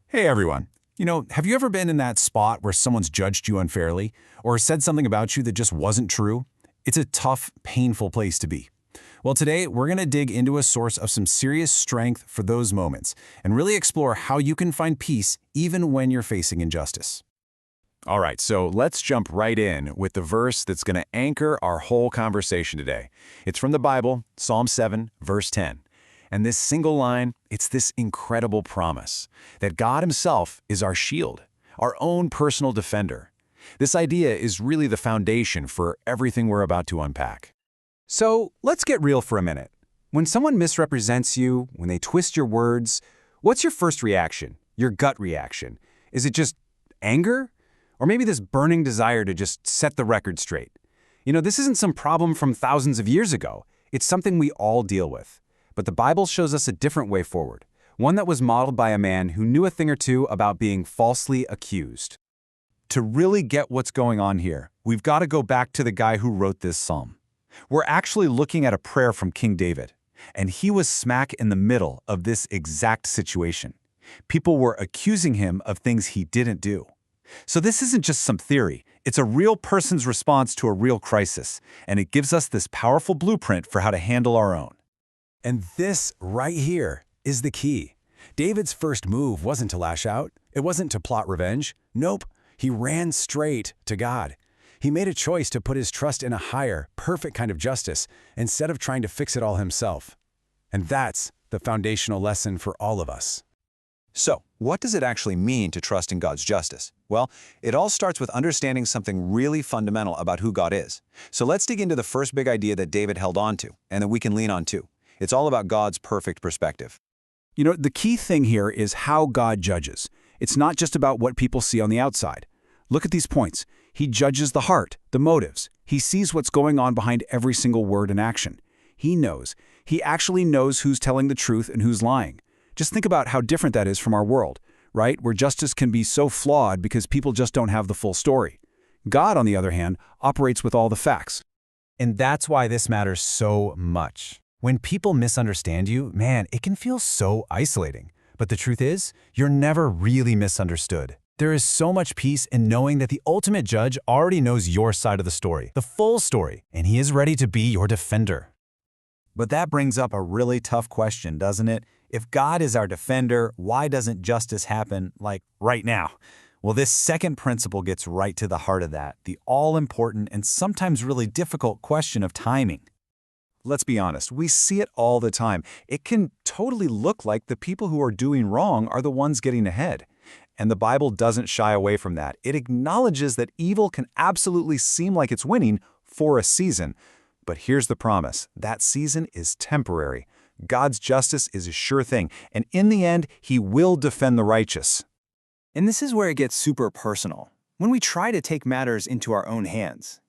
Hey everyone. Have you ever been in that spot where someone's judged you unfairly or said something about you that just wasn't true? It's a tough, painful place to be. Well, today we're going to dig into a source of some serious strength for those moments and really explore how you can find peace even when you're facing injustice. All right, so let's jump right in with the verse that's going to anchor our whole conversation today. It's from the Bible, Psalm 7, verse 10. And this single line, it's this incredible promise that God Himself is our shield, our own personal defender. This idea is really the foundation for everything we're about to unpack. So let's get real for a minute. When someone misrepresents you, when they twist your words, what's your first reaction, your gut reaction? Is it just anger? Or maybe this burning desire to just set the record straight? This isn't some problem from thousands of years ago. It's something we all deal with. But the Bible shows us a different way forward, one that was modeled by a man who knew a thing or two about being falsely accused. To really get what's going on here, we've got to go back to the guy who wrote this psalm. We're actually looking at a prayer from King David, and he was smack in the middle of this exact situation. People were accusing him of things he didn't do. So this isn't just some theory. It's a real person's response to a real crisis, and it gives us this powerful blueprint for how to handle our own. And this right here is the key. David's first move wasn't to lash out. It wasn't to plot revenge. Nope. He ran straight to God. He made a choice to put his trust in a higher, perfect kind of justice instead of trying to fix it all himself. And that's the foundational lesson for all of us. So, what does it actually mean to trust in God's justice? Well, it all starts with understanding something really fundamental about who God is. So let's dig into the first big idea that David held on to, and that we can lean on too. It's all about God's perfect perspective. The key thing here is how God judges. It's not just about what people see on the outside. Look at these points. He judges the heart, the motives. He sees what's going on behind every single word and action. He knows. He actually knows who's telling the truth and who's lying. Just think about how different that is from our world, right? Where justice can be so flawed because people just don't have the full story. God, on the other hand, operates with all the facts. And that's why this matters so much. When people misunderstand you, man, it can feel so isolating. But the truth is, you're never really misunderstood. There is so much peace in knowing that the ultimate judge already knows your side of the story, the full story, and he is ready to be your defender. But that brings up a really tough question, doesn't it? If God is our defender, why doesn't justice happen, like, right now? Well, this second principle gets right to the heart of that, the all-important and sometimes really difficult question of timing. Let's be honest, we see it all the time. It can totally look like the people who are doing wrong are the ones getting ahead. And the Bible doesn't shy away from that. It acknowledges that evil can absolutely seem like it's winning for a season. But here's the promise. That season is temporary. God's justice is a sure thing, and in the end, He will defend the righteous. And this is where it gets super personal. When we try to take matters into our own hands,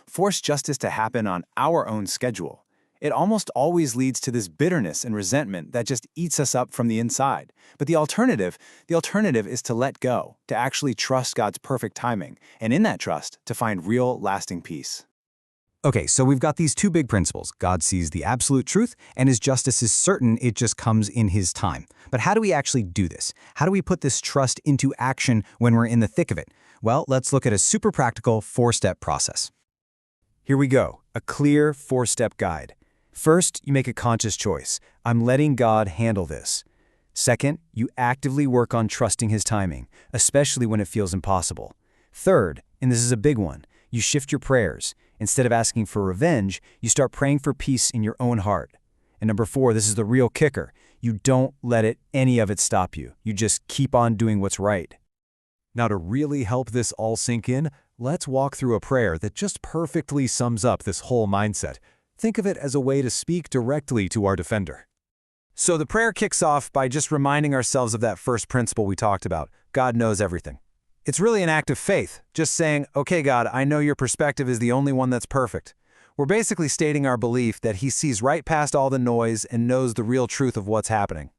force justice to happen on our own schedule, it almost always leads to this bitterness and resentment that just eats us up from the inside. But the alternative is to let go, to actually trust God's perfect timing, and in that trust, to find real, lasting peace. Okay, so we've got these two big principles. God sees the absolute truth, and His justice is certain, it just comes in His time. But how do we actually do this? How do we put this trust into action when we're in the thick of it? Well, let's look at a super practical 4-step process. Here we go, a clear 4-step guide. First, you make a conscious choice. I'm letting God handle this. Second, you actively work on trusting His timing, especially when it feels impossible. Third, and this is a big one, you shift your prayers. Instead of asking for revenge, you start praying for peace in your own heart. And number 4, this is the real kicker. You don't let any of it stop you. You just keep on doing what's right. Now, to really help this all sink in, let's walk through a prayer that just perfectly sums up this whole mindset. Think of it as a way to speak directly to our defender. So the prayer kicks off by just reminding ourselves of that first principle we talked about. God knows everything. It's really an act of faith, just saying, okay, God, I know your perspective is the only one that's perfect. We're basically stating our belief that He sees right past all the noise and knows the real truth of what's happening.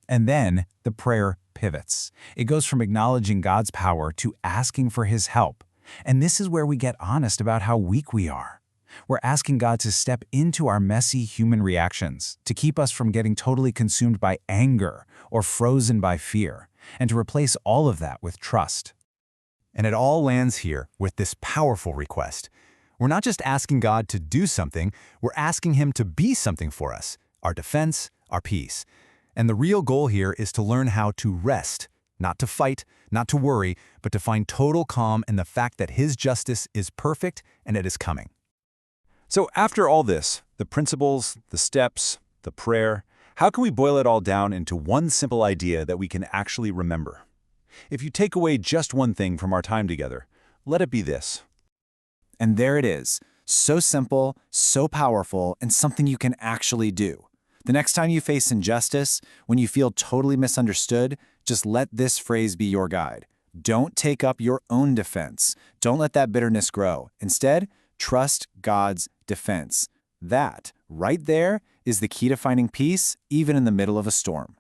And then the prayer pivots. It goes from acknowledging God's power to asking for His help. And this is where we get honest about how weak we are. We're asking God to step into our messy human reactions, to keep us from getting totally consumed by anger or frozen by fear, and to replace all of that with trust. And it all lands here with this powerful request. We're not just asking God to do something, we're asking Him to be something for us, our defense, our peace. And the real goal here is to learn how to rest, not to fight, not to worry, but to find total calm in the fact that His justice is perfect and it is coming. So after all this, the principles, the steps, the prayer, how can we boil it all down into one simple idea that we can actually remember? If you take away just one thing from our time together, let it be this. And there it is. So simple, so powerful, and something you can actually do. The next time you face injustice, when you feel totally misunderstood, just let this phrase be your guide. Don't take up your own defense. Don't let that bitterness grow. Instead, trust God's defense. That, right there, is the key to finding peace, even in the middle of a storm.